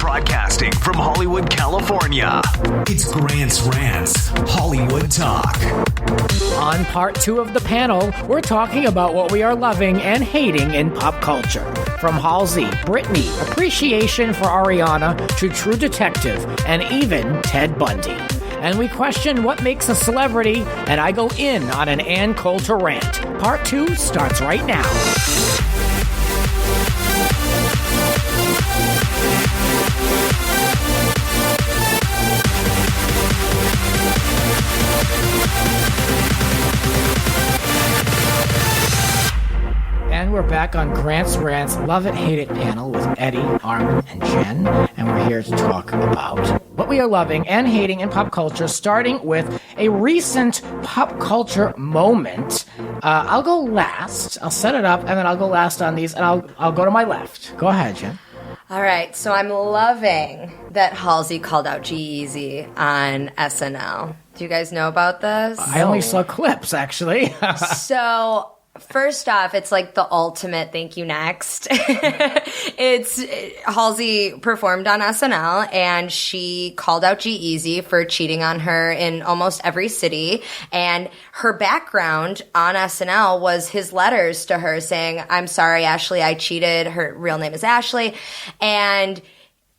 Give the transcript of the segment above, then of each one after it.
Broadcasting from Hollywood, California, it's Grant's Rants, Hollywood Talk. On part 2 of the panel, we're talking about what we are loving and hating in pop culture. From Halsey, Britney, appreciation for Ariana, to True Detective, and even Ted Bundy. And we question what makes a celebrity, and I go in on an Ann Coulter rant. Part 2 starts right now. And we're back on Grant's Rants Love It, Hate It panel with Eddie, Armin, and Jen. And we're here to talk about what we are loving and hating in pop culture, starting with a recent pop culture moment. I'll go last. I'll set it up, and then I'll go last on these, and I'll go to my left. Go ahead, Jen. All right, so I'm loving that Halsey called out G-Eazy on SNL. Do you guys know about this? I only saw clips, actually. So... First off, it's like the ultimate thank you next. Halsey performed on SNL and she called out G-Eazy for cheating on her in almost every city. And her background on SNL was his letters to her saying, "I'm sorry, Ashley, I cheated." Her real name is Ashley. And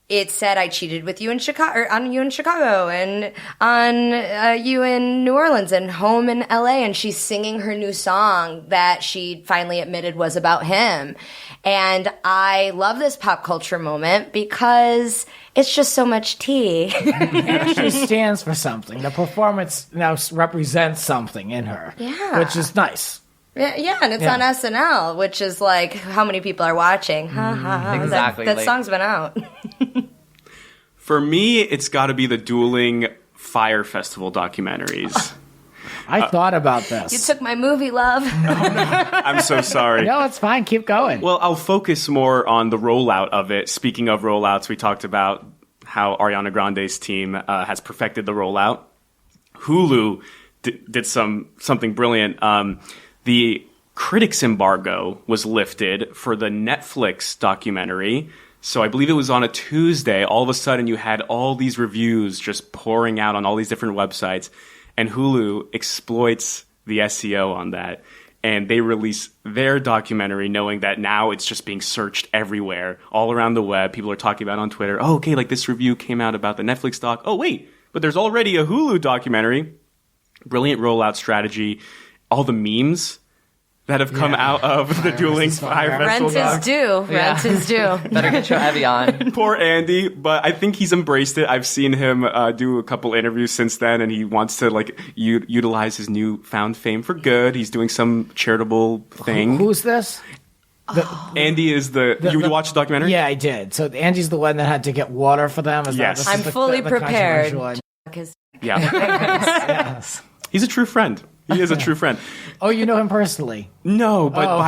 it said, "I cheated with you in Chicago, or on you in Chicago, and on you in New Orleans, and home in LA." And she's singing her new song that she finally admitted was about him. And I love this pop culture moment because it's just so much tea. It actually stands for something. The performance now represents something in her, which is nice. Yeah, and it's on SNL, which is like, how many people are watching? Exactly. That song's been out. For me, it's got to be the dueling Fire Festival documentaries. I thought about this. You took my movie, love. I'm so sorry. No, it's fine. Keep going. Well, I'll focus more on the rollout of it. Speaking of rollouts, we talked about how Ariana Grande's team has perfected the rollout. Hulu did something brilliant. The critics embargo was lifted for the Netflix documentary. So I believe it was on a Tuesday. All of a sudden, you had all these reviews just pouring out on all these different websites. And Hulu exploits the SEO on that. And they release their documentary knowing that now it's just being searched everywhere, all around the web. People are talking about it on Twitter. Oh, okay, like this review came out about the Netflix doc. Oh, wait, but there's already a Hulu documentary. Brilliant rollout strategy. All the memes that have come out of the dueling Fire Festival. Rent is due. Rent is due. Better get your Evie on. Poor Andy, but I think he's embraced it. I've seen him do a couple interviews since then, and he wants to utilize his newfound fame for good. He's doing some charitable thing. Who's this? Andy is you watched the documentary? Yeah, I did. So Andy's the one that had to get water for them? Yes. I'm fully prepared. Yeah. Yes. He's a true friend. He is a true friend. Oh, you know him personally? No, but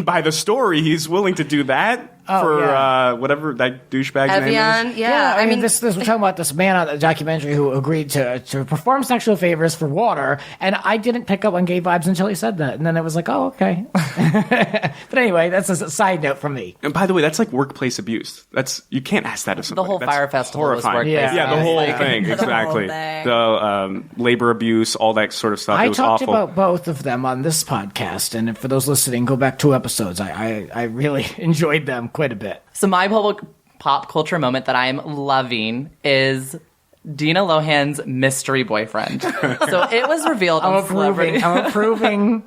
by the story, he's willing to do that whatever that douchebag's name is. Yeah. I mean, this we're talking about this man on the documentary who agreed to perform sexual favors for water, and I didn't pick up on gay vibes until he said that, and then it was like, oh, okay. But anyway, that's a side note from me. And by the way, that's like workplace abuse. You can't ask that of somebody. The whole Fire Festival was workplace abuse. Yeah, the whole Like, thing, exactly. The labor abuse, all that sort of stuff. I it was talked awful. about both of them on this podcast, and for those listening, go back 2 episodes. I really enjoyed them quite a bit. So my pop culture moment that I'm loving is Dina Lohan's mystery boyfriend. So it was revealed on Celebrity. I'm approving.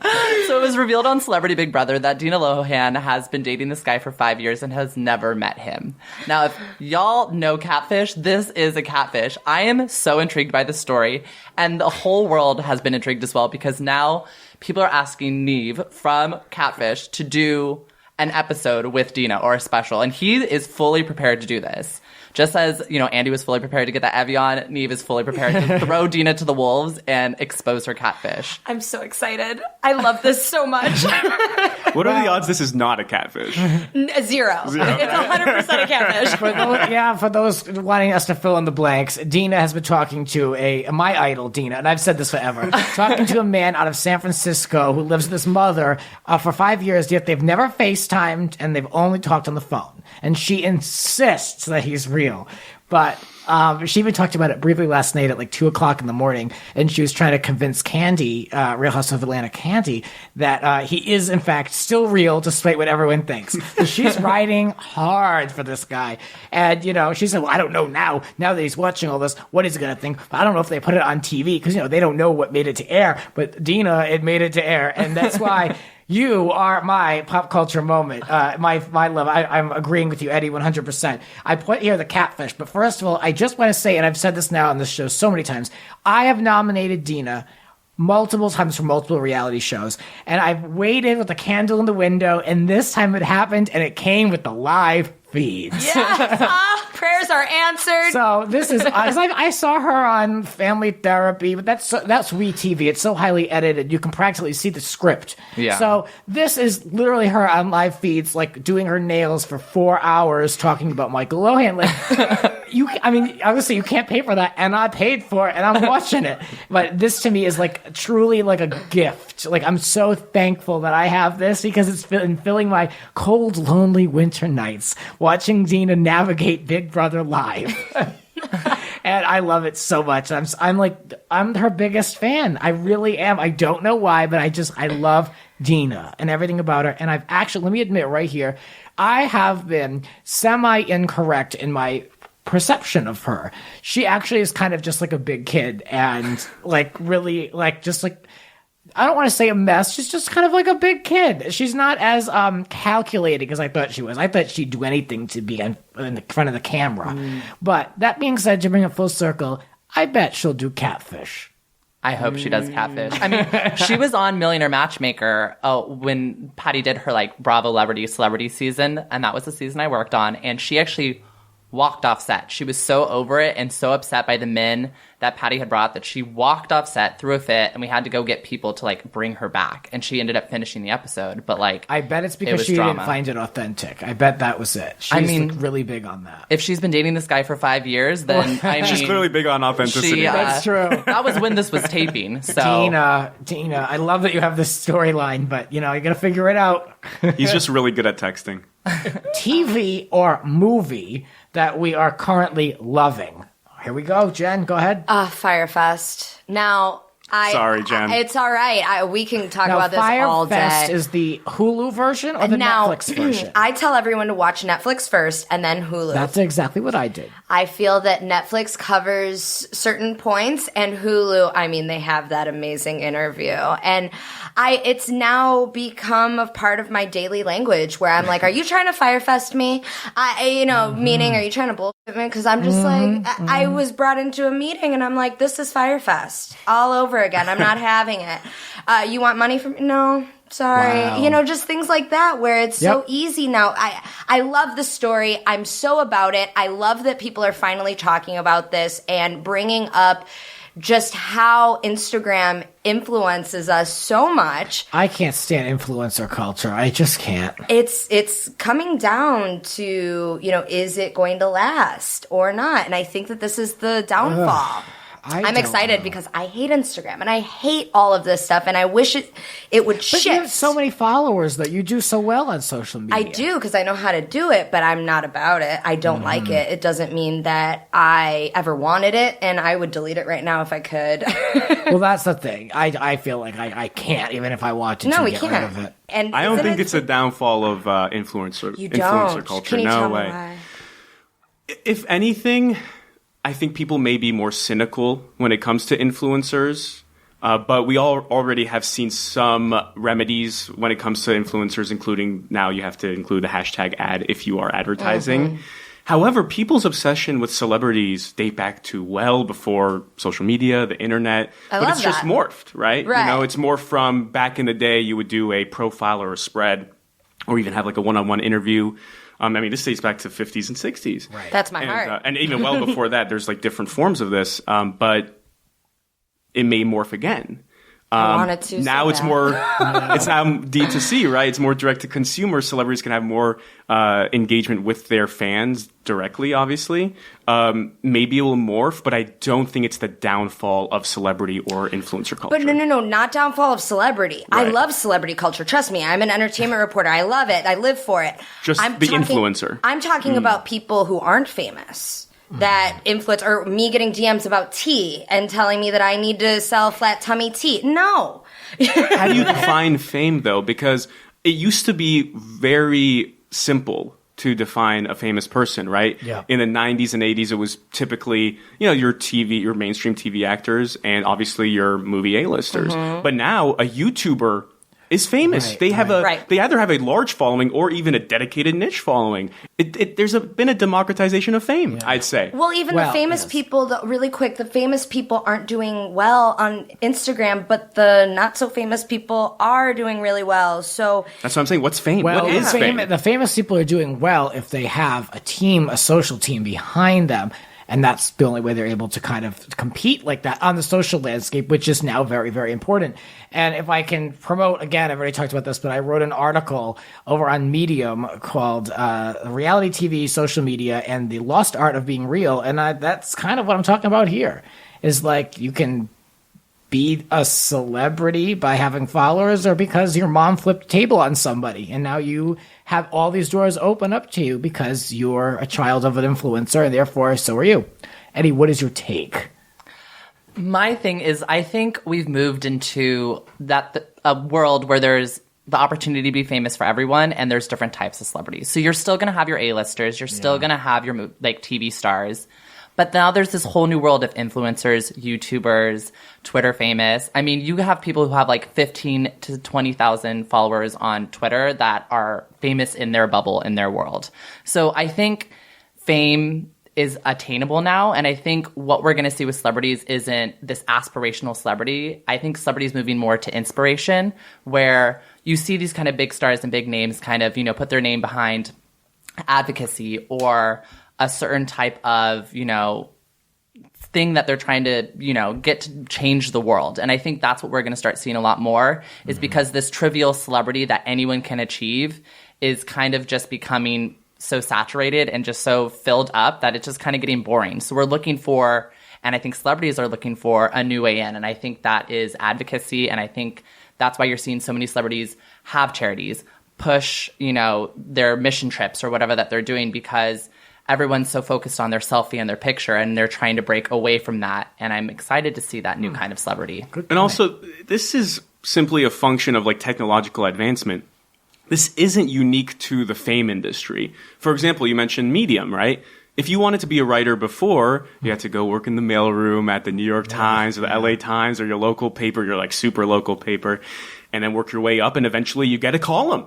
So it was revealed on Celebrity Big Brother that Dina Lohan has been dating this guy for 5 years and has never met him. Now, if y'all know Catfish, this is a catfish. I am so intrigued by this story, and the whole world has been intrigued as well because now people are asking Neve from Catfish to do an episode with Dina or a special, and he is fully prepared to do this. Just as, Andy was fully prepared to get that Evian, Neve is fully prepared to throw Dina to the wolves and expose her catfish. I'm so excited. I love this so much. What are the odds this is not a catfish? Zero. It's 100% a catfish. For those wanting us to fill in the blanks, Dina has been talking to my idol, Dina, and I've said this forever, talking to a man out of San Francisco who lives with his mother for 5 years, yet they've never FaceTimed. FaceTimed and they've only talked on the phone. And she insists that he's real. But she even talked about it briefly last night at like 2 o'clock in the morning. And she was trying to convince Candy, Real House of Atlanta Candy, that he is in fact still real despite what everyone thinks. So she's riding hard for this guy. And, you know, she said, well, I don't know now that he's watching all this, what is he going to think? I don't know if they put it on TV because, you know, they don't know what made it to air. But Dina, it made it to air. And that's why... You are my pop culture moment, my love. I'm agreeing with you, Eddie, 100%. I put here the catfish, but first of all, I just want to say, and I've said this now on this show so many times, I have nominated Dina multiple times for multiple reality shows, and I've waited with a candle in the window, and this time it happened, and it came with the live feeds. Yes, prayers are answered. So this is I saw her on Family Therapy, but that's WeTV. It's so highly edited, you can practically see the script. Yeah. So this is literally her on live feeds, like doing her nails for 4 hours, talking about Michael Lohan. Like, obviously you can't pay for that, and I paid for it, and I'm watching it. But this to me is like truly like a gift. Like I'm so thankful that I have this because it's been filling my cold, lonely winter nights, watching Dina navigate Big Brother live. And I love it so much. I'm her biggest fan. I really am. I don't know why, but I love Dina and everything about her. And I've actually, let me admit right here, I have been semi-incorrect in my perception of her. She actually is kind of just like a big kid and like really like just like, I don't want to say a mess. She's just kind of like a big kid. She's not as calculating as I thought she was. I thought she'd do anything to be in the front of the camera. But that being said, to bring it full circle, I bet she'll do catfish. I hope she does catfish. I mean, she was on Millionaire Matchmaker when Patty did her like Bravo Celebrity season, and that was the season I worked on. And she actually walked off set. She was so over it and so upset by the men that Patty had brought that she walked off set, threw a fit, and we had to go get people to like bring her back. And she ended up finishing the episode. But like, I bet it's because she didn't find it authentic. I bet that was it. She's like, really big on that. If she's been dating this guy for 5 years, then I mean, she's clearly big on authenticity. That's true. That was when this was taping. So Dina, I love that you have this storyline, but you know you got to figure it out. He's just really good at texting. TV or movie that we are currently loving. Here we go, Jen. Go ahead. Firefest. Now, Sorry, Jen. It's all right. We can talk Now, about this all day. Firefest is the Hulu version or the Netflix version? I tell everyone to watch Netflix first and then Hulu. That's exactly what I did. I feel that Netflix covers certain points, and Hulu, I mean, they have that amazing interview. And it's now become a part of my daily language where I'm like, are you trying to Firefest me? Meaning, are you trying to bullshit me? Because I'm just I was brought into a meeting and I'm like, this is Firefest all over again. I'm not having it. You want money from me? No. Sorry. Wow. Just things like that where it's so easy now. I love the story. I'm so about it. I love that people are finally talking about this and bringing up just how Instagram influences us so much. I can't stand influencer culture. I just can't. It's coming down to, is it going to last or not? And I think that this is the downfall. I'm excited because I hate Instagram and I hate all of this stuff and I wish it would shift. But you have so many followers that you do so well on social media. I do because I know how to do it, but I'm not about it. I don't like it. It doesn't mean that I ever wanted it, and I would delete it right now if I could. Well, that's the thing. I feel like I can't, even if I wanted to get rid of it. And I don't think it's a downfall of influencer culture. Can you tell way. Me why? If anything, I think people may be more cynical when it comes to influencers, but we all already have seen some remedies when it comes to influencers, including now you have to include the hashtag ad if you are advertising. However, people's obsession with celebrities date back to well before social media, the internet, but it's just morphed, right? It's more from back in the day you would do a profile or a spread or even have like a one-on-one interview. This dates back to 50s and 60s. Right. That's my heart. And even well before that, there's like different forms of this, but it may morph again. I wanted to. Now it's more, it's now D2C, right? It's more direct to consumer. Celebrities can have more engagement with their fans directly, obviously. Maybe it will morph, but I don't think it's the downfall of celebrity or influencer culture. But no, not downfall of celebrity. Right. I love celebrity culture. Trust me, I'm an entertainment reporter. I love it. I live for it. Just influencer. I'm talking about people who aren't famous. That influence, or me getting DMs about tea and telling me that I need to sell flat tummy tea. No. How do you define fame, though? Because it used to be very simple to define a famous person, right? Yeah. In the 90s and 80s, it was typically, your mainstream TV actors and obviously your movie A-listers. But now a YouTuber is famous. Right, they have right. they either have a large following or even a dedicated niche following. There's been a democratization of fame, I'd say. Well, even the famous people, really quick, the famous people aren't doing well on Instagram, but the not so famous people are doing really well. So That's what I'm saying. What's fame? Well, What is fame? The famous people are doing well if they have a team, a social team behind them. And that's the only way they're able to kind of compete like that on the social landscape, which is now very, very important. And if I can promote, again, I've already talked about this, but I wrote an article over on Medium called Reality TV, Social Media, and the Lost Art of Being Real. And that's kind of what I'm talking about here, is like you can be a celebrity by having followers or because your mom flipped a table on somebody and now you have all these doors open up to you because you're a child of an influencer and therefore so are you. Eddie, what is your take? My thing is, I think we've moved into a world where there's the opportunity to be famous for everyone, and there's different types of celebrities. So you're still going to have your A-listers, you're still going to have your TV stars, but now there's this whole new world of influencers, YouTubers, Twitter famous. I mean, you have people who have like 15 to 20,000 followers on Twitter that are famous in their bubble, in their world. So I think fame is attainable now, and I think what we're going to see with celebrities isn't this aspirational celebrity. I think celebrities moving more to inspiration, where you see these kind of big stars and big names kind of, put their name behind advocacy or a certain type of, thing that they're trying to, get to change the world. And I think that's what we're going to start seeing a lot more is because this trivial celebrity that anyone can achieve is kind of just becoming so saturated and just so filled up that it's just kind of getting boring. So we're looking for, and I think celebrities are looking for a new way in. And I think that is advocacy. And I think that's why you're seeing so many celebrities have charities, push, their mission trips or whatever that they're doing, because everyone's so focused on their selfie and their picture, and they're trying to break away from that. And I'm excited to see that new kind of celebrity. And also, this is simply a function of like technological advancement. This isn't unique to the fame industry. For example, you mentioned Medium, right? If you wanted to be a writer before, you had to go work in the mailroom at the New York Times or the LA Times or your local paper, your like super local paper, and then work your way up, and eventually you get a column.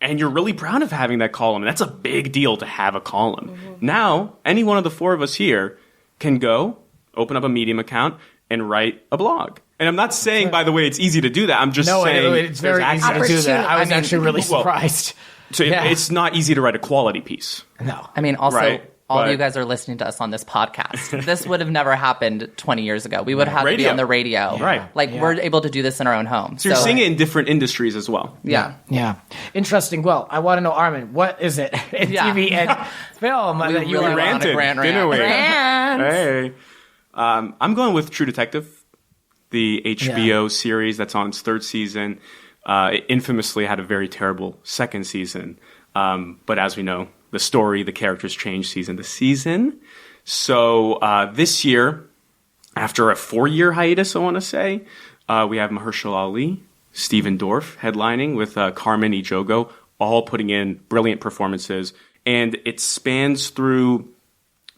And you're really proud of having that column. And that's a big deal to have a column. Now, any one of the four of us here can go, open up a Medium account, and write a blog. And I'm not saying, by the way, it's easy to do that. I'm just saying it's very easy to do that. I was actually really surprised. So it's not easy to write a quality piece. No. I mean, also, Right, all but- you guys are listening to us on this podcast. This would have never happened 20 years ago. We would have had to be on the radio. Right. Like, we're able to do this in our own home. So you're seeing it in different industries as well. Yeah. Yeah. Interesting. Well, I want to know, Armin, what is it in TV and film that you really are ran- Ranted, rant. didn't we? Rants. Hey. I'm going with True Detective, the HBO series that's on its third season. It infamously had a very terrible second season. But as we know, the story, the characters change season to season. So this year, after a 4-year hiatus, I want to say, we have Mahershala Ali, Stephen Dorff headlining with Carmen Ejogo, all putting in brilliant performances. And it spans through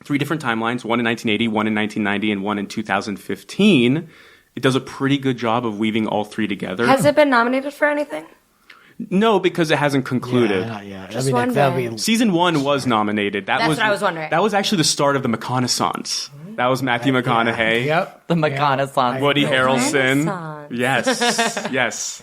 3 different timelines, one in 1980, one in 1990, and one in 2015. It does a pretty good job of weaving all 3 together. Has it been nominated for anything? No, because it hasn't concluded. Yeah. Just that'd be Season 1 was nominated. That's what I was wondering. That was actually the start of the McConaissance. That was Matthew McConaughey, Yep. The McConaissance. Woody Harrelson. Renaissance. Yes, yes.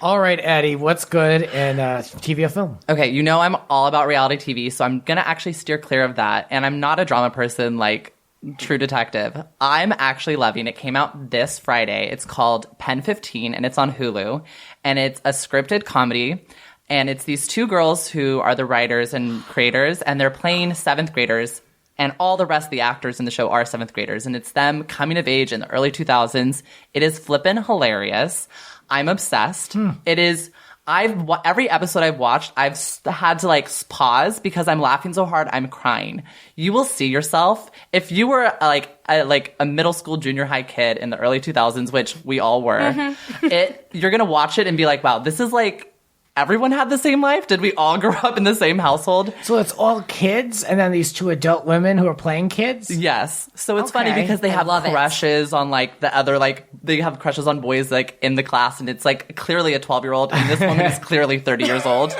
All right, Eddie, what's good in TV or film? Okay, I'm all about reality TV, so I'm going to actually steer clear of that. And I'm not a drama person like True Detective. I'm actually loving it. It came out this Friday. It's called Pen15, and it's on Hulu. And it's a scripted comedy. And it's these two girls who are the writers and creators, and they're playing 7th graders. And all the rest of the actors in the show are 7th graders. And it's them coming of age in the early 2000s. It is flippin' hilarious. I'm obsessed. It is... every episode I've watched, I've had to like pause because I'm laughing so hard I'm crying. You will see yourself if you were a middle school, junior high kid in the early 2000s, which we all were. You're gonna watch it and be like, wow, this is like everyone had the same life. Did we all grow up in the same household? So it's all kids, and then these 2 adult women who are playing kids. Yes. So it's funny Okay. because they I have love it. crushes on like the other they have crushes on boys like in the class, and it's like clearly a 12-year-old, and this woman is clearly 30 years old,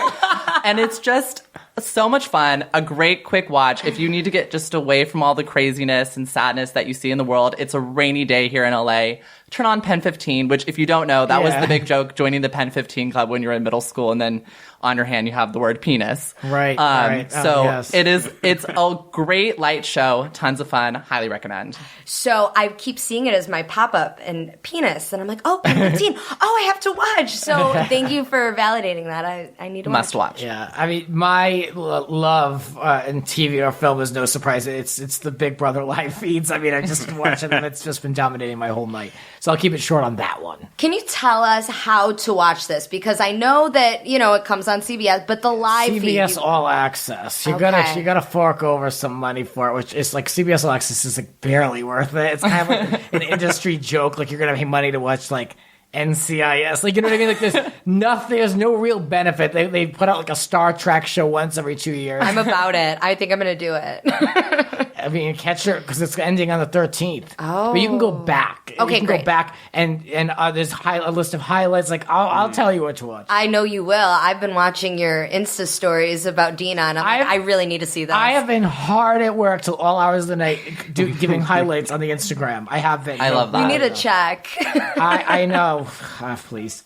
and it's just so much fun. A great quick watch if you need to get just away from all the craziness and sadness that you see in the world. It's a rainy day here in LA. Turn on Pen15, which if you don't know, that was the big joke, joining the Pen15 club when you're in middle school, and then on your hand you have the word penis. Right. Right. So Yes. it's a great light show, tons of fun, highly recommend. So I keep seeing it as my pop-up and penis, and I'm like, oh, Pen15. Oh, I have to watch. So thank you for validating that. I need to Must watch. Yeah, I mean, my love in TV or film is no surprise. It's the Big Brother live feeds. I mean, I just watching them. It's just been dominating my whole night. So I'll keep it short on that one. Can you tell us how to watch this? Because I know that, it comes on CBS, but the live CBS feed... All Access. You Okay. gotta fork over some money for it, which is like CBS All Access is like barely worth it. It's kind of like an industry joke. Like you're gonna pay money to watch like NCIS. Like, you know what I mean? Like there's no real benefit. They put out like a Star Trek show once every 2 years. I'm about it. I think I'm going to do it. I mean, catch it because it's ending on the 13th. Oh. But you can go back. Okay, you can great. go back and there's a list of highlights. Like I'll tell you what to watch. I know you will. I've been watching your Insta stories about Dina, and I really need to see those. I have been hard at work till all hours of the night giving highlights on the Instagram. I have been. I love that. You need a check. I know. Please.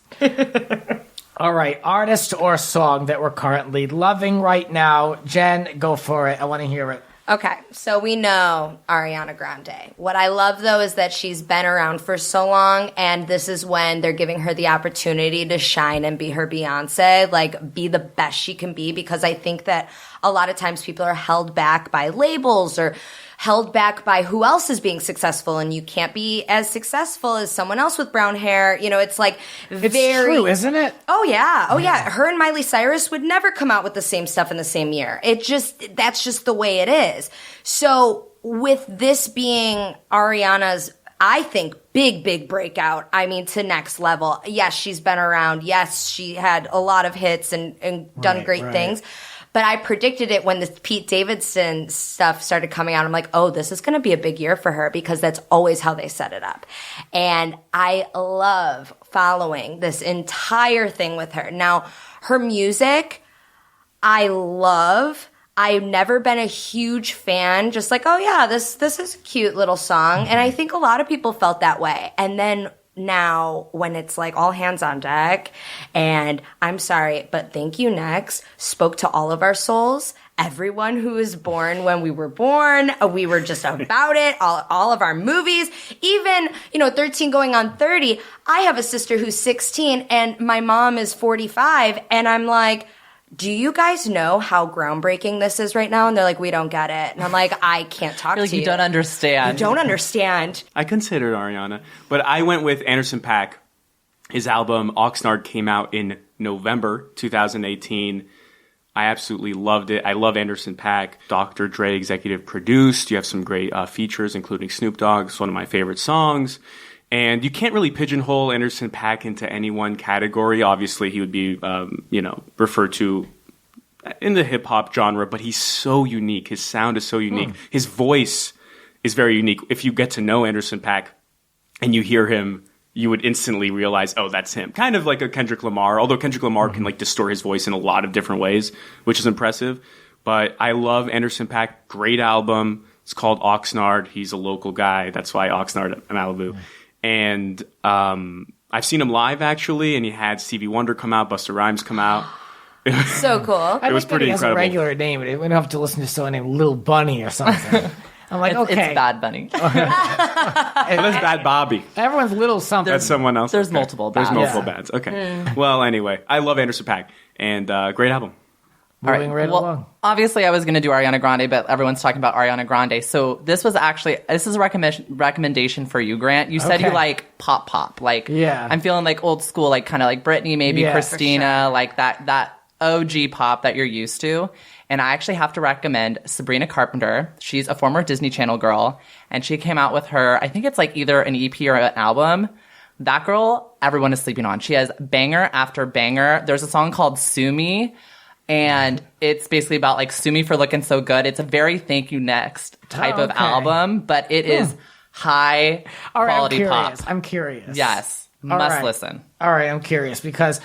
All right. Artist or song that we're currently loving right now. Jen, go for it. I want to hear it. Okay, so we know Ariana Grande. What I love, though, is that she's been around for so long, and this is when they're giving her the opportunity to shine and be her Beyonce, like, be the best she can be, because I think that a lot of times people are held back by labels or held back by who else is being successful, and you can't be as successful as someone else with brown hair. It's like It's very true, isn't it? Oh yeah. Her and Miley Cyrus would never come out with the same stuff in the same year. That's just the way it is. So with this being Ariana's, I think, big breakout, I mean, to next level. Yes, she's been around. Yes, she had a lot of hits and done great things. But I predicted it when the Pete Davidson stuff started coming out. I'm like, oh, this is going to be a big year for her, because that's always how they set it up. And I love following this entire thing with her. Now, her music, I love. I've never been a huge fan, just like, oh yeah, this is a cute little song. And I think a lot of people felt that way. And then now when it's like all hands on deck, and I'm sorry, but Thank You Next spoke to all of our souls. Everyone who was born when we were born, we were just about it. All of our movies, even, 13 going on 30. I have a sister who's 16 and my mom is 45. And I'm like, do you guys know how groundbreaking this is right now? And they're like, we don't get it. And I'm like, I can't talk to you. You don't understand. You don't understand. I considered Ariana, but I went with Anderson .Paak. His album Oxnard came out in November 2018. I absolutely loved it. I love Anderson .Paak. Dr. Dre executive produced. You have some great features, including Snoop Dogg. It's one of my favorite songs. And you can't really pigeonhole Anderson .Paak into any one category. Obviously, he would be, referred to in the hip-hop genre, but he's so unique. His sound is so unique. His voice is very unique. If you get to know Anderson .Paak and you hear him, you would instantly realize, oh, that's him. Kind of like a Kendrick Lamar, although Kendrick Lamar can distort his voice in a lot of different ways, which is impressive. But I love Anderson .Paak. Great album. It's called Oxnard. He's a local guy. That's why Oxnard, Malibu. And I've seen him live, actually, and he had Stevie Wonder come out, Busta Rhymes come out. So cool. I was like that pretty he has incredible. a regular name. We don't have to listen to someone named Lil Bunny or something. I'm like, okay. It's Bad Bunny. Well, that's Bad Bobby. Everyone's little something. That's someone else. There's Okay. multiple There's bads. multiple bads. Okay. Well, anyway, I love Anderson .Paak, and great album. Moving right well, along. Obviously, I was going to do Ariana Grande, but everyone's talking about Ariana Grande. So this is a recommendation for you, Grant. You said you Okay. like pop. Like, Yeah. I'm feeling like old school, like kind of like Britney, maybe Yeah, for Christina, like that OG pop that you're used to. And I actually have to recommend Sabrina Carpenter. She's a former Disney Channel girl, and she came out with her, I think it's like either an EP or an album. That girl, everyone is sleeping on. She has banger after banger. There's a song called Sue Me. And it's basically about like sue me for looking so good. It's a very thank you next type of okay. album, but it is high All right, quality pop. I'm curious. Yes, All must right. listen. All right, I'm curious because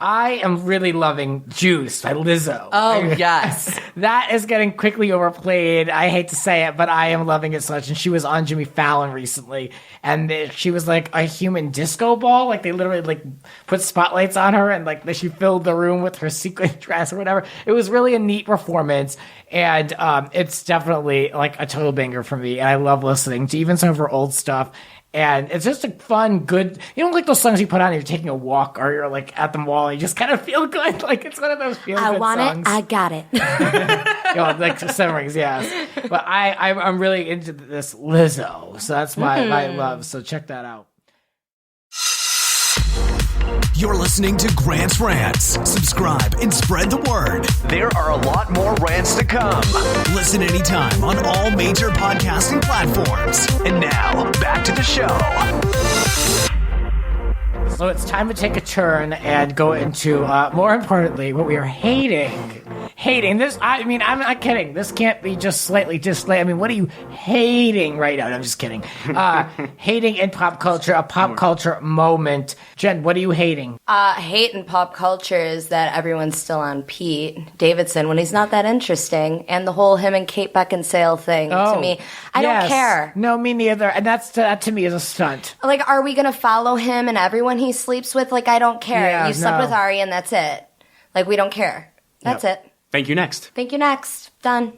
I am really loving Juice by Lizzo. Oh yes, That is getting quickly overplayed. I hate to say it, but I am loving it so much. And she was on Jimmy Fallon recently, and she was like a human disco ball. Like they literally like put spotlights on her, and like she filled the room with her sequin dress or whatever. It was really a neat performance, and it's definitely like a total banger for me. And I love listening to even some of her old stuff. And it's just a fun, good, like those songs you put on and you're taking a walk or you're like at the mall and you just kind of feel good. Like it's one of those feel good songs. I want it. I got it. Like some rings, yes. But I'm really into this Lizzo. So that's my love. So check that out. You're listening to Grant's Rants. Subscribe and spread the word. There are a lot more rants to come. Listen anytime on all major podcasting platforms. And now, back to the show. So it's time to take a turn and go into, more importantly, what we are hating. Hating this, I'm not kidding. This can't be just slightly I mean, what are you hating right now? No, I'm just kidding. Hating in pop culture, a pop culture moment. Jen, what are you hating? Hate in pop culture is that everyone's still on Pete Davidson when he's not that interesting, and the whole him and Kate Beckinsale thing to me, I don't care. No, me neither. And that to me is a stunt. Like, are we gonna follow him and everyone he sleeps with? Like, I don't care. Yeah, you slept no. with Ari and that's it. Like, we don't care. That's it. Thank you. Next. Thank you. Next. Done.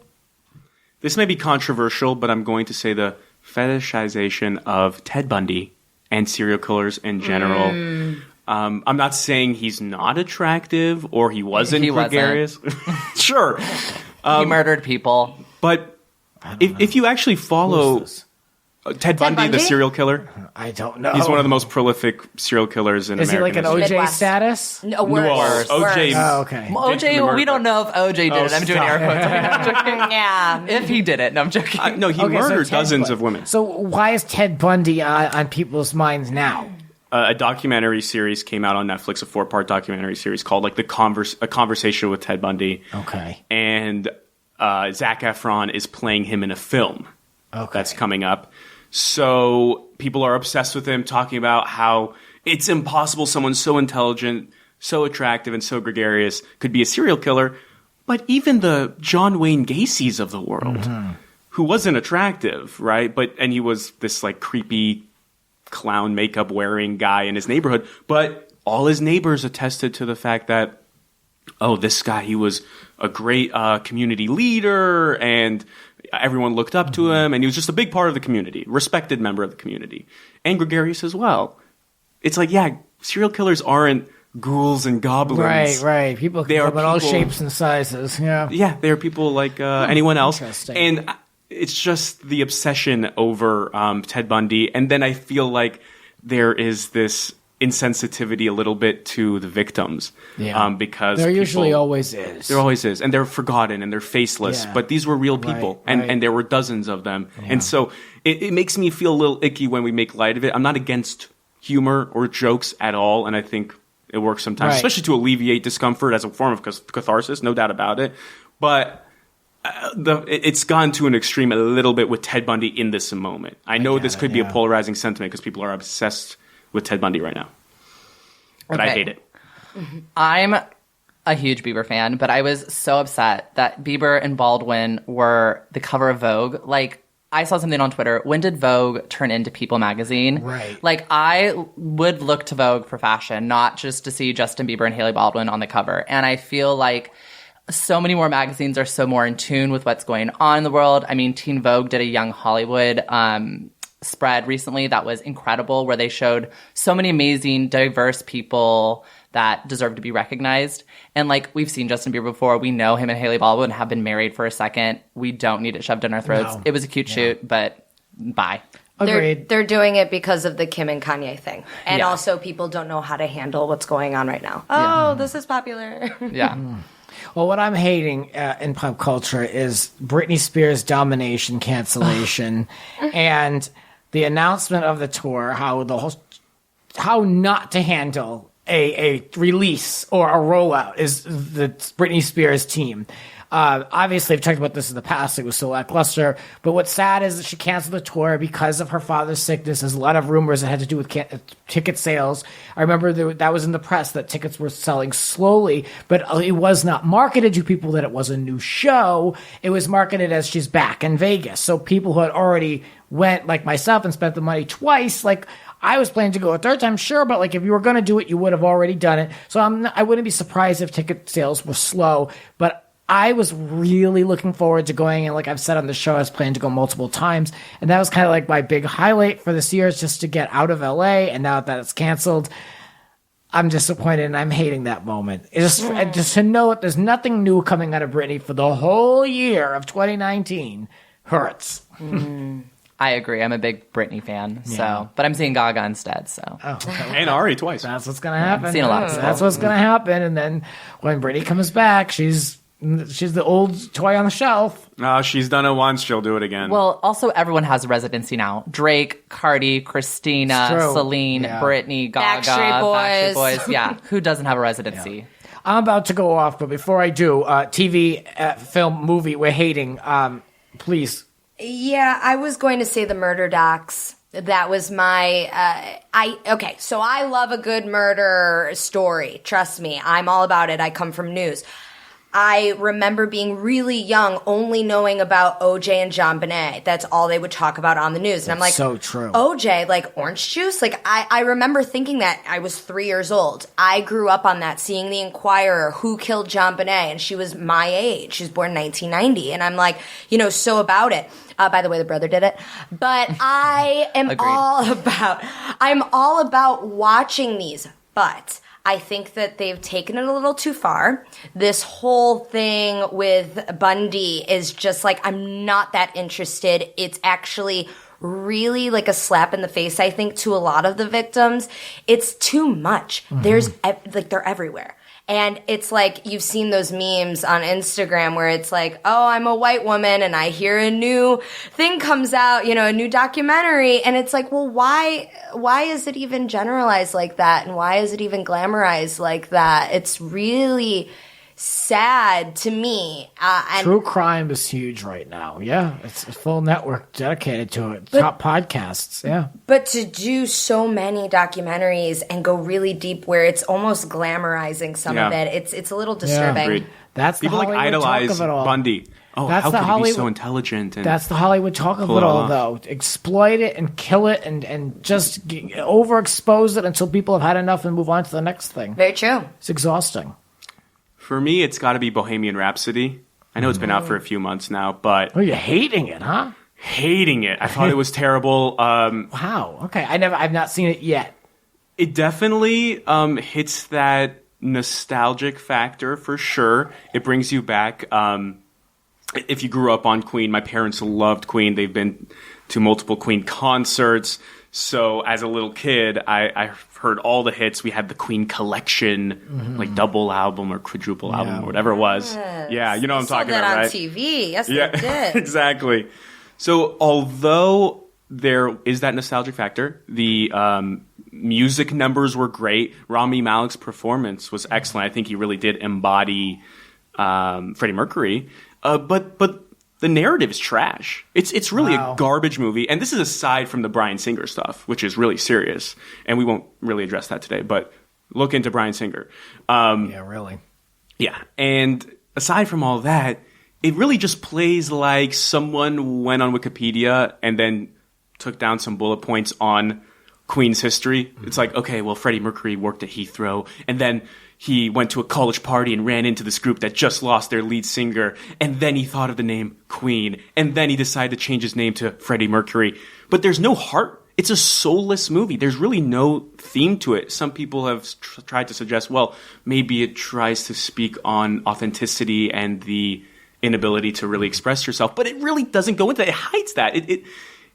This may be controversial, but I'm going to say the fetishization of Ted Bundy and serial killers in general. I'm not saying he's not attractive or he wasn't gregarious. Sure. He murdered people. But if you actually follow Ted Bundy, the serial killer, I don't know. he's one of the most prolific serial killers in Is he American like an history. OJ Midwest. status? No, worse. OJ. Oh, okay. OJ, we don't know if OJ did it. I'm doing air quotes. I'm joking. Yeah. If he did it, no, I'm joking. No, he Okay, so murdered Ted dozens Bundy. of women. So why is Ted Bundy on people's minds now? A documentary series came out on Netflix, a 4-part documentary series called like A Conversation with Ted Bundy. Okay. And Zac Efron is playing him in a film that's coming up. So people are obsessed with him, talking about how it's impossible someone so intelligent, so attractive, and so gregarious could be a serial killer. But even the John Wayne Gacy's of the world, who wasn't attractive, right? And he was this like creepy clown makeup wearing guy in his neighborhood. But all his neighbors attested to the fact that, oh, this guy, he was a great community leader and everyone looked up to him, and he was just a big part of the community, respected member of the community, and gregarious as well. It's like, yeah, serial killers aren't ghouls and goblins. Right. People They can are come in all people- shapes and sizes. Yeah. Yeah, they are people like anyone else. Interesting. And it's just the obsession over Ted Bundy. And then I feel like there is this insensitivity a little bit to the victims. Yeah. Because There people- usually always is. There always is. And they're forgotten and they're faceless. Yeah. But these were real people. Right. And there were dozens of them. And so it makes me feel a little icky when we make light of it. I'm not against humor or jokes at all. And I think it works sometimes, Right. especially to alleviate discomfort as a form of catharsis, no doubt about it. But it's gone to an extreme a little bit with Ted Bundy in this moment. I know this could be a polarizing sentiment because people are obsessed with Ted Bundy right now. But I Okay. hate it. I'm a huge Bieber fan, but I was so upset that Bieber and Baldwin were the cover of Vogue. Like, I saw something on Twitter. When did Vogue turn into People magazine? Right. Like, I would look to Vogue for fashion, not just to see Justin Bieber and Hailey Baldwin on the cover. And I feel like so many more magazines are so more in tune with what's going on in the world. I mean, Teen Vogue did a Young Hollywood spread recently that was incredible, where they showed so many amazing, diverse people that deserve to be recognized. And like, we've seen Justin Bieber before. We know him and Hailey Baldwin have been married for a second. We don't need it shoved in our throats. No. It was a cute shoot, but bye. Agreed. They're doing it because of the Kim and Kanye thing. And also people don't know how to handle what's going on right now. Oh, this is popular. Yeah. Well, what I'm hating in pop culture is Britney Spears' domination cancellation and the announcement of the tour, how not to handle a release or a rollout is the Britney Spears team. Obviously, I've talked about this in the past. It was so lackluster. But what's sad is that she canceled the tour because of her father's sickness. There's a lot of rumors that had to do with ticket sales. I remember that was in the press that tickets were selling slowly, but it was not marketed to people that it was a new show. It was marketed as she's back in Vegas. So people who had already went, like myself, and spent the money twice, like I was planning to go a third time, sure, but like if you were going to do it, you would have already done it. So I wouldn't be surprised if ticket sales were slow, but I was really looking forward to going, and like I've said on the show, I was planning to go multiple times, and that was kind of like my big highlight for this year, is just to get out of LA. And now that it's canceled, I'm disappointed and I'm hating that moment. It's just to know that there's nothing new coming out of Britney for the whole year of 2019 hurts. I agree. I'm a big Britney fan, but I'm seeing Gaga instead. So And Ari twice. That's what's gonna happen. I've seen a lot of stuff. That's what's gonna happen, and then when Britney comes back, she's the old toy on the shelf. She's done it once. She'll do it again. Well, also everyone has a residency now. Drake, Cardi, Christina, Celine, Britney, Gaga, Backstreet Boys. Yeah, who doesn't have a residency? Yeah. I'm about to go off, but before I do, TV, film, movie we're hating. Please. Yeah, I was going to say the murder docs. That was my, okay, so I love a good murder story. Trust me, I'm all about it. I come from news. I remember being really young, only knowing about OJ and JonBenet. That's all they would talk about on the news. And I'm like, so true. OJ, like orange juice? Like, I remember thinking that. I was 3 years old. I grew up on that, seeing the Inquirer, who killed JonBenet, and she was my age. She was born in 1990. And I'm like, so about it. By the way, the brother did it. But I am I'm all about watching these. But I think that they've taken it a little too far. This whole thing with Bundy is just like, I'm not that interested. It's actually really like a slap in the face, I think, to a lot of the victims. It's too much. There's they're everywhere. And it's like, you've seen those memes on Instagram where it's like, oh, I'm a white woman and I hear a new thing comes out, a new documentary. And it's like, well, why is it even generalized like that? And why is it even glamorized like that? It's really sad to me. And true crime is huge right now. Yeah, it's a full network dedicated to it. Top podcasts. Yeah. But to do so many documentaries and go really deep where it's almost glamorizing some of it, it's a little disturbing. Agreed. That's the people Hollywood like idolize talk of it all. Bundy. Oh, That's how the could he be so intelligent? And that's the Hollywood talk of it all, though. Exploit it and kill it and just overexpose it until people have had enough and move on to the next thing. Very true. It's exhausting. For me, it's got to be Bohemian Rhapsody. I know it's been out for a few months now, but... Oh, you're hating it, huh? Hating it. I thought it was terrible. Wow. Okay. I've not seen it yet. It definitely hits that nostalgic factor for sure. It brings you back. If you grew up on Queen, my parents loved Queen. They've been to multiple Queen concerts. So as a little kid, I heard all the hits. We had the Queen collection, like double album or quadruple album or whatever it was. Yes. Yeah, you know what I'm talking about, right? On TV. Yes, yeah, they did. Exactly. So although there is that nostalgic factor, the music numbers were great. Rami Malek's performance was excellent. I think he really did embody Freddie Mercury. But the narrative is trash. It's really a garbage movie. And this is aside from the Bryan Singer stuff, which is really serious. And we won't really address that today, but look into Bryan Singer. Yeah, really. Yeah. And aside from all that, it really just plays like someone went on Wikipedia and then took down some bullet points on Queen's history. It's like, okay, well, Freddie Mercury worked at Heathrow, and then he went to a college party and ran into this group that just lost their lead singer, and then he thought of the name Queen, and then he decided to change his name to Freddie Mercury. But there's no heart. It's a soulless movie. There's really no theme to it. Some people have tried to suggest, well, maybe it tries to speak on authenticity and the inability to really express yourself, but it really doesn't go into that. It hides that.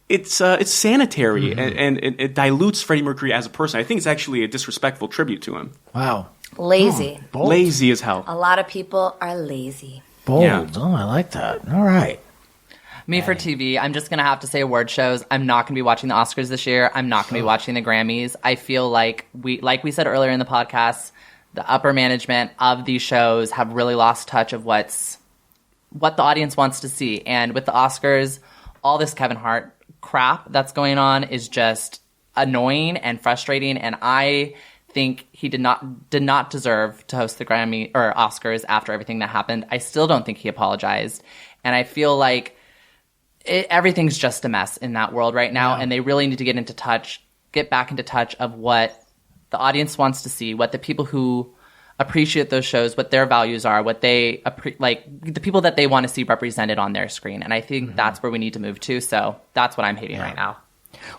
It's sanitary, and it dilutes Freddie Mercury as a person. I think it's actually a disrespectful tribute to him. Wow. Lazy. Bold. Lazy as hell. A lot of people are lazy. Bold. Yeah. Oh, I like that. All right. Me for TV, I'm just going to have to say award shows. I'm not going to be watching the Oscars this year. I'm not going to be watching the Grammys. I feel like we said earlier in the podcast, the upper management of these shows have really lost touch of what the audience wants to see. And with the Oscars, all this Kevin Hart crap that's going on is just annoying and frustrating. And I think he did not deserve to host the Grammy or Oscars after everything that happened. I still don't think he apologized. And I feel like everything's just a mess in that world right now, and they really need to get back into touch of what the audience wants to see, what the people who appreciate those shows, what their values are, what they the people that they want to see represented on their screen. And I think that's where we need to move to. So that's what I'm hating right now.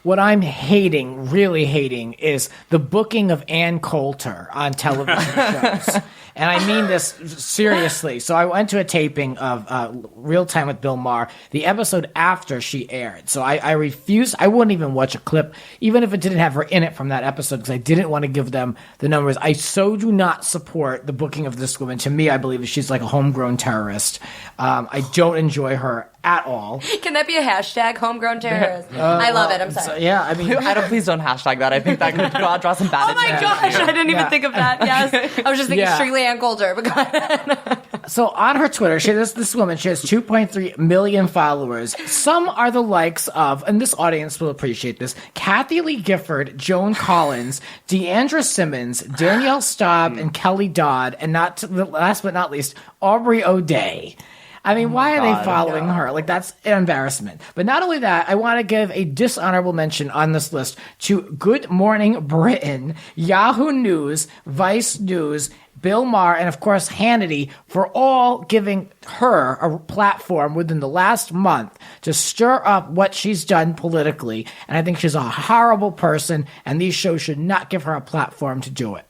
What I'm really hating, is the booking of Ann Coulter on television shows. And I mean this seriously. So I went to a taping of Real Time with Bill Maher, the episode after she aired. So I refused. I wouldn't even watch a clip, even if it didn't have her in it from that episode, because I didn't want to give them the numbers. I so do not support the booking of this woman. To me, I believe she's like a homegrown terrorist. I don't enjoy her at all. Can that be a hashtag, homegrown terrorist? I love it. I'm sorry. So, yeah, I mean, Please don't hashtag that. I think that could draw some bad Oh my attention. gosh, I didn't even think of that. Yes. I was just thinking strictly Ann Coulter. But go ahead. So on her Twitter, this woman, she has 2.3 million followers. Some are the likes of, and this audience will appreciate this, Kathy Lee Gifford, Joan Collins, Deandra Simmons, Danielle Staub, and Kelly Dodd, and last but not least, Aubrey O'Day. I mean, why are they following her? Like, that's an embarrassment. But not only that, I want to give a dishonorable mention on this list to Good Morning Britain, Yahoo News, Vice News, Bill Maher, and of course Hannity, for all giving her a platform within the last month to stir up what she's done politically. And I think she's a horrible person, and these shows should not give her a platform to do it.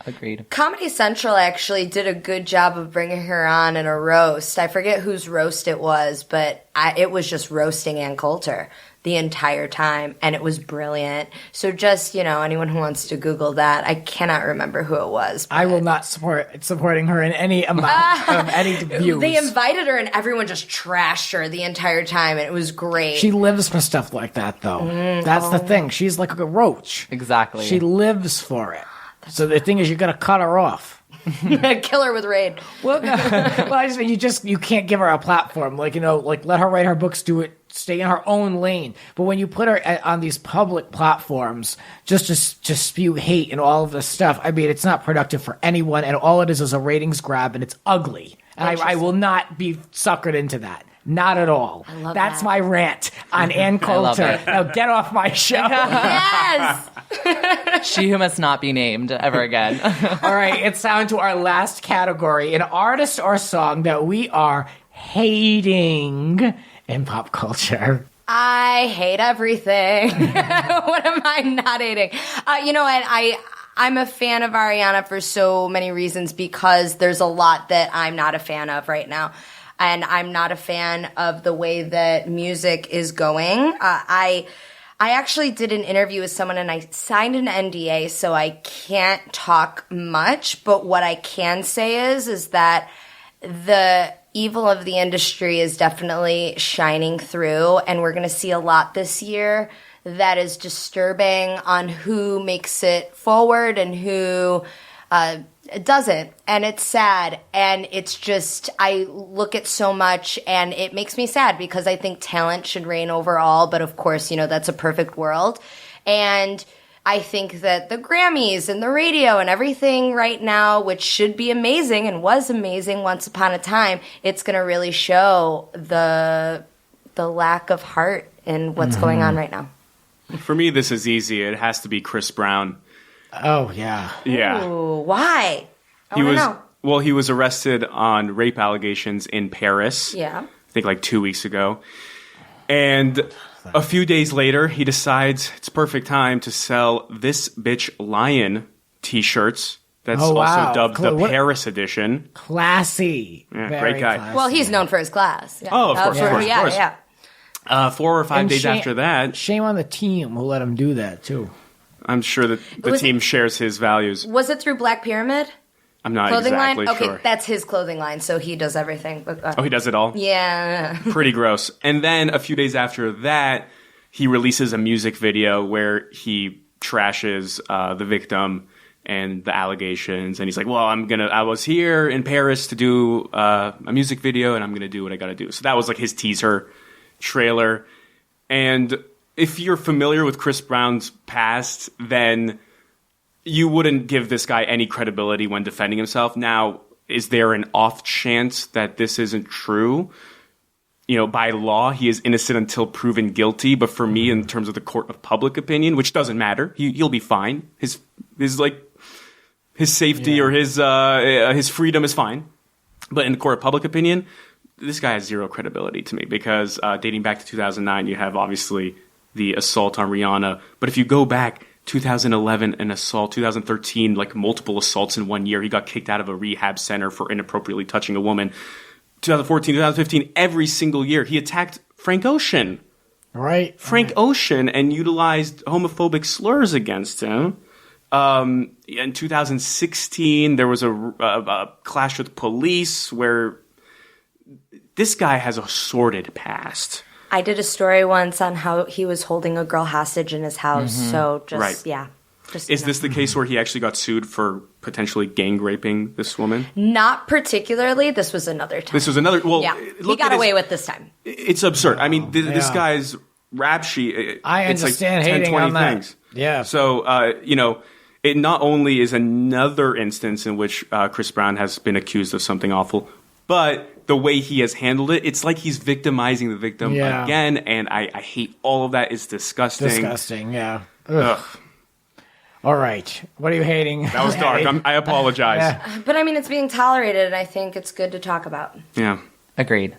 Agreed. Comedy Central actually did a good job of bringing her on in a roast. I forget whose roast it was, but it was just roasting Ann Coulter the entire time, and it was brilliant. So just, anyone who wants to Google that, I cannot remember who it was. I will not supporting her in any amount of any views. They invited her, and everyone just trashed her the entire time, and it was great. She lives for stuff like that, though. That's the thing. She's like a roach. Exactly. She lives for it. So the thing is, you got to cut her off. Kill her with raid. Well, I just mean you can't give her a platform. Like let her write her books, do it, stay in her own lane. But when you put her on these public platforms, just to spew hate and all of this stuff, I mean, it's not productive for anyone, and all it is a ratings grab, and it's ugly. And I will not be suckered into that. Not at all. That's my rant on Ann Coulter. Now get off my show. Yes. She who must not be named ever again. All right, it's down to our last category, an artist or song that we are hating in pop culture. I hate everything. What am I not hating? You know what? I'm a fan of Ariana for so many reasons, because there's a lot that I'm not a fan of right now. And I'm not a fan of the way that music is going. I actually did an interview with someone, and I signed an NDA, so I can't talk much. But what I can say is that the evil of the industry is definitely shining through, and we're going to see a lot this year that is disturbing on who makes it forward and who doesn't. And it's sad. And it's just, I look at so much, and it makes me sad, because I think talent should reign over all. But of course, that's a perfect world. And I think that the Grammys and the radio and everything right now, which should be amazing and was amazing once upon a time, it's going to really show the lack of heart in what's going on right now. For me, this is easy. It has to be Chris Brown. Oh, yeah. Yeah. Ooh, why? I want to know. Well, he was arrested on rape allegations in Paris. Yeah. I think like 2 weeks ago. And a few days later, he decides it's perfect time to sell This Bitch Lion t-shirts. That's also dubbed the Paris edition. Classy. Yeah, Very great guy. classy. Well, he's known for his class. Yeah. Oh, of course, of course. Yeah. 4 or 5 days after that, Shame on the team who let him do that, too. I'm sure that the team shares his values. Was it through Black Pyramid? I'm not Clothing exactly line? sure. Okay, that's his clothing line, so he does everything. But, Oh, he does it all? Yeah. Pretty gross. And then a few days after that, he releases a music video where he trashes the victim and the allegations. And he's like, well, I was here in Paris to do a music video, and I'm going to do what I got to do. So that was like his teaser trailer. And if you're familiar with Chris Brown's past, then you wouldn't give this guy any credibility when defending himself. Now, is there an off chance that this isn't true? You know, by law, he is innocent until proven guilty. But for me, in terms of the court of public opinion, which doesn't matter, he'll be fine. His safety or his freedom is fine. But in the court of public opinion, this guy has zero credibility to me because dating back to 2009, you have obviously the assault on Rihanna. But if you go back 2011, an assault, 2013, like multiple assaults in 1 year. He got kicked out of a rehab center for inappropriately touching a woman. 2014, 2015, every single year. He attacked Frank Ocean. Right. Frank Ocean and utilized homophobic slurs against him. In 2016, there was a clash with police where this guy has a sordid past. I did a story once on how he was holding a girl hostage in his house. So just, yeah. Is this the case where he actually got sued for potentially gang raping this woman? Not particularly. This was another time. This was another. Well, yeah. He got away with this time. It's absurd. I mean, this guy's rap sheet. I it's understand like 10, hating 20 on that. things. Yeah. So, it not only is another instance in which Chris Brown has been accused of something awful, but the way he has handled it, it's like he's victimizing the victim again, and I hate all of that. It's disgusting. Disgusting, yeah. Ugh. All right. What are you hating? That was dark. I apologize. Yeah. But I mean, it's being tolerated, and I think it's good to talk about. Yeah. Agreed.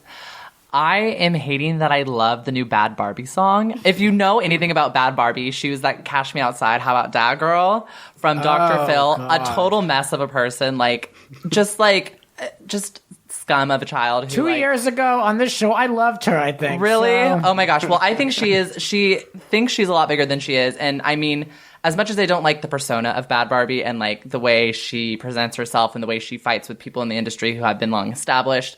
I am hating that I love the new Bad Barbie song. If you know anything about Bad Barbie, she was that Cash Me Outside, How About Dat girl from Dr. Phil. God. A total mess of a person. Just scum of a child. Who, 2 years ago on this show, I loved her, I think. Really? So. Oh my gosh. Well, I think she thinks she's a lot bigger than she is. And I mean, as much as I don't like the persona of Bad Barbie and like the way she presents herself and the way she fights with people in the industry who have been long established,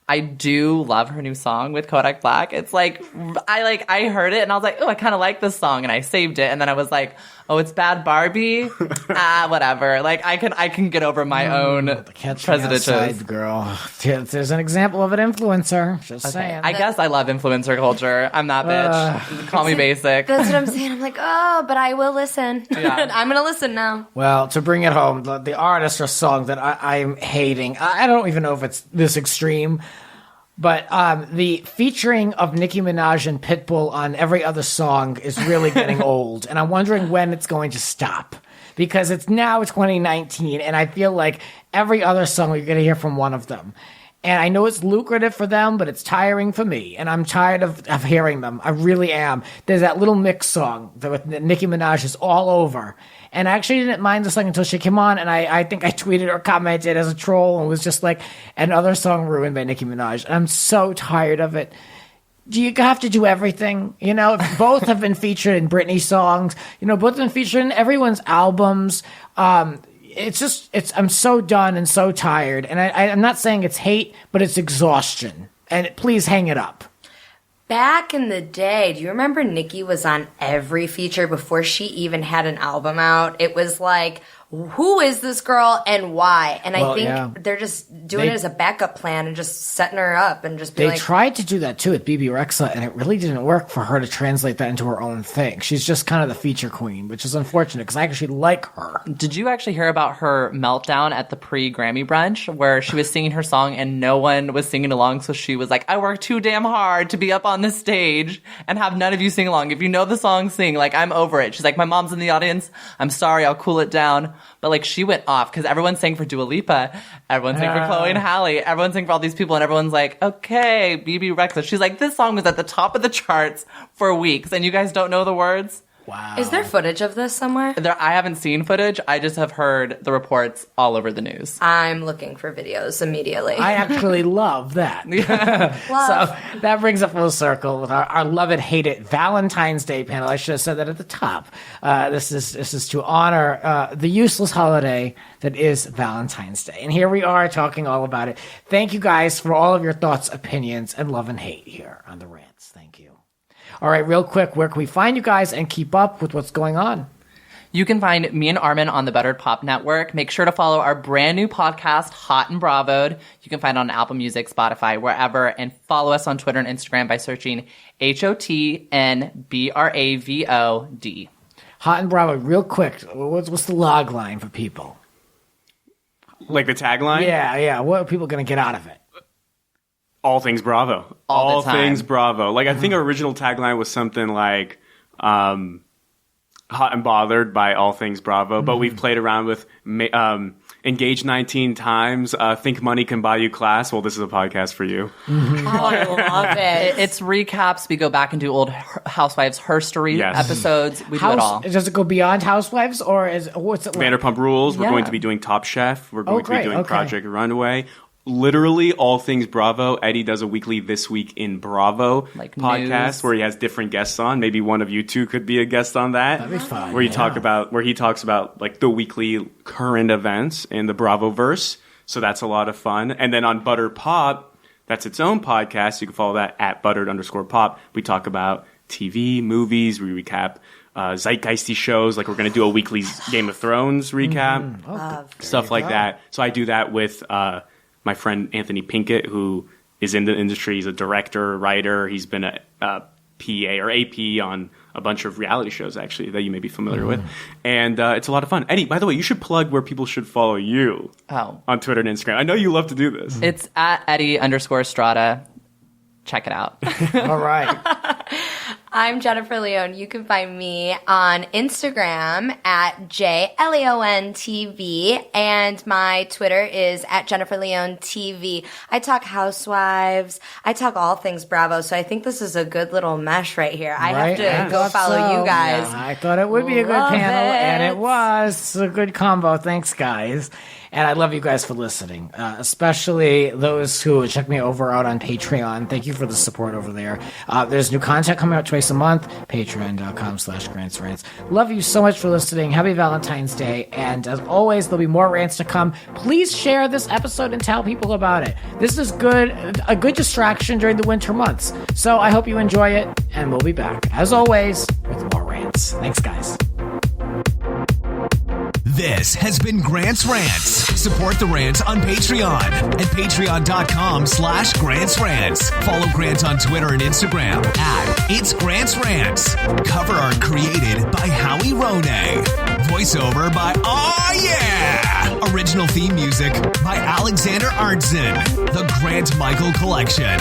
I do love her new song with Kodak Black. It's like I heard it and I was like, oh, I kind of like this song, and I saved it, and then I was like, oh, it's Bad Barbie. Whatever. Like I can get over my own presidential girl. There's an example of an influencer. Just saying. I guess I love influencer culture. I'm that bitch. Call me basic. That's what I'm saying. I'm like, oh, but I will listen. Yeah. I'm going to listen now. Well, to bring it home, the artist or song that I'm hating, I don't even know if it's this extreme, but the featuring of Nicki Minaj and Pitbull on every other song is really getting old, and I'm wondering when it's going to stop. Because it's now 2019, and I feel like every other song you're going to hear from one of them. And I know it's lucrative for them, but it's tiring for me, and I'm tired of hearing them. I really am. There's that little mix song that Nicki Minaj is all over. And I actually didn't mind the song until she came on, and I think I tweeted or commented as a troll, and was just like, another song ruined by Nicki Minaj. And I'm so tired of it. Do you have to do everything? You know, both have been featured in Britney songs. You know, both have been featured in everyone's albums. I'm so done and so tired. And I'm not saying it's hate, but it's exhaustion. And please hang it up. Back in the day, do you remember Nicki was on every feature before she even had an album out? It was like, who is this girl and why? And I think they're just doing it as a backup plan and just setting her up and just being like... They tried to do that too with BB Rexa, and it really didn't work for her to translate that into her own thing. She's just kind of the feature queen, which is unfortunate because I actually like her. Did you actually hear about her meltdown at the pre-Grammy brunch where she was singing her song and no one was singing along, so she was like, I worked too damn hard to be up on this stage and have none of you sing along. If you know the song, sing. Like, I'm over it. She's like, my mom's in the audience. I'm sorry, I'll cool it down. but like she went off because everyone's saying for Dua Lipa, everyone's saying for Chloe and Halle, everyone's saying for all these people, and everyone's like, okay, BB Rexa. She's like, this song was at the top of the charts for weeks, and you guys don't know the words? Wow. Is there footage of this somewhere? I haven't seen footage. I just have heard the reports all over the news. I'm looking for videos immediately. I actually love that. So that brings a full circle with our love it, hate it Valentine's Day panel. I should have said that at the top. This is to honor the useless holiday that is Valentine's Day. And here we are talking all about it. Thank you guys for all of your thoughts, opinions, and love and hate here on the Rants. Thank you. All right, real quick, where can we find you guys and keep up with what's going on? You can find me and Armin on the Buttered Pop Network. Make sure to follow our brand new podcast, Hot and Bravoed. You can find it on Apple Music, Spotify, wherever. And follow us on Twitter and Instagram by searching HOTNBRAVOD. Hot and Bravo, real quick, what's the log line for people? Like the tagline? Yeah. What are people going to get out of it? All things Bravo. All the time. Things Bravo. Like, I think our original tagline was something like Hot and Bothered by All Things Bravo, but we've played around with Engage 19 times, Think Money Can Buy You Class. Well, this is a podcast for you. Oh, I love it. It's recaps. We go back and do old Housewives herstory episodes. We do it all. Does it go beyond Housewives, or what's it like? Vanderpump Rules. We're Yeah. going to be doing Top Chef. We're going to great. be doing Okay. Project Runway. Literally all things Bravo. Eddie does a weekly This Week in Bravo Like podcast news. where he has different guests on. Maybe one of you two could be a guest on that. That'd be fun. Where he talks about like the weekly current events in the Bravoverse. So that's a lot of fun. And then on Butter Pop, that's its own podcast. You can follow that at buttered_pop. We talk about TV, movies. We recap zeitgeisty shows. Like we're going to do a weekly Game of Thrones recap, stuff like that. So I do that with my friend Anthony Pinkett, who is in the industry. He's a director, writer. He's been a PA or AP on a bunch of reality shows, actually, that you may be familiar with. And it's a lot of fun. Eddie, by the way, you should plug where people should follow you on Twitter and Instagram. I know you love to do this. It's at Eddie_Estrada. Check it out. All right. I'm Jennifer Leone. You can find me on Instagram at JLeonTV, and my Twitter is at Jennifer Leone TV. I talk Housewives. I talk all things Bravo, so I think this is a good little mesh right here. I have to go follow you guys. Yeah, I thought it would be a good Love panel, and it. it was. It's a good combo. Thanks, guys. And I love you guys for listening, especially those who check me over out on Patreon. Thank you for the support over there. There's new content coming out twice a month, patreon.com/GrantsRants. Love you so much for listening. Happy Valentine's Day. And as always, there'll be more rants to come. Please share this episode and tell people about it. This is a good distraction during the winter months. So I hope you enjoy it, and we'll be back, as always, with more rants. Thanks, guys. This has been Grant's Rants. Support the Rants on Patreon at patreon.com/GrantsRants. Follow Grant on Twitter and Instagram at It's Grant's Rants. Cover art created by Howie Rone. Voiceover by Aw Yeah! Original theme music by Alexander Arntzen. The Grant Michael Collection.